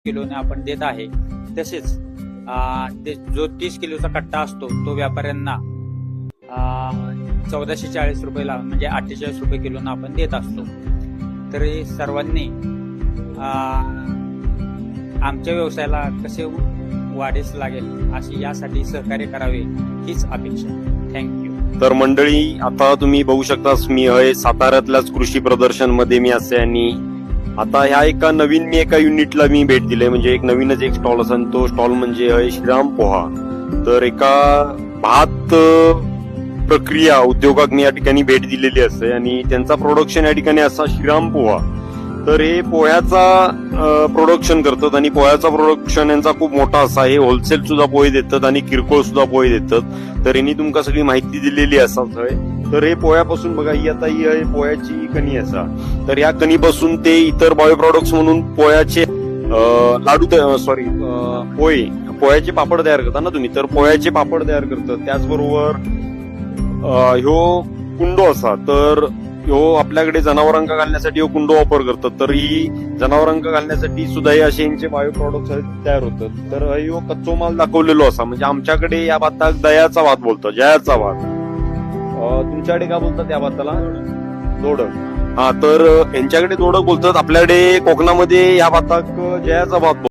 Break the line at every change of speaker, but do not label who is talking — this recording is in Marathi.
किलोने आपण देत आहे. तसेच जो 30 किलोचा कट्टा असतो तो व्यापाऱ्यांना 1440 रुपयाला म्हणजे 48 रुपये किलोने आपण देत असतो. तरी सर्वांनी आमच्या व्यवसायाला कसे वाढीस लागेल अशी यासाठी सहकार्य करावे हीच अपेक्षा. थँक्यू.
तर मंडळी, आता तुम्ही बघू शकता मी आहे साताऱ्यातल्याच कृषी प्रदर्शन मध्ये मी असे आणि आता ह्या एका युनिटला मी भेट दिली. म्हणजे एक नवीनच एक स्टॉल असा, तो स्टॉल म्हणजे आहे श्रीराम पोहा. तर एका भात प्रक्रिया उद्योगात मी या ठिकाणी भेट दिलेली असते आणि त्यांचा प्रोडक्शन या ठिकाणी असा श्रीराम पोहा. तर हे पोह्याचा प्रोडक्शन करतात आणि पोह्याचा प्रोडक्शन यांचा खूप मोठा असा आहे. होलसेल सुद्धा पोहे देतात आणि किरकोळ सुद्धा पोहे देतात. तर यांनी तुमका सगळी माहिती दिलेली असाच आहे. तर हे पोह्यापासून बघा, ही आता ही आहे पोह्याची कणी असा. तर या कणीपासून ते इतर बायो प्रॉडक्ट्स म्हणून पोह्याचे लाडू पोह्याचे पापड तयार करता ना तुम्ही. तर पोह्याचे पापड तयार करतात. त्याचबरोबर ह्यो कुंडो असा, तर ह्यो आपल्याकडे जनावरांका घालण्यासाठी कुंडो वापर करतात. तर ही जनावरांका घालण्यासाठी सुद्धा हे असे यांचे बायो प्रॉडक्ट्स तयार होतात. तर ह्यो कच्चो माल दाखवलेलो असा. म्हणजे आमच्याकडे या भाताक दयाचा भात बोलतात, जयाचा भात. तुमच्याकडे काय बोलतात या भाताला? दोडक. हा, तर यांच्याकडे दोडक बोलतात, आपल्याकडे कोकणामध्ये या भाताक जयाचा भात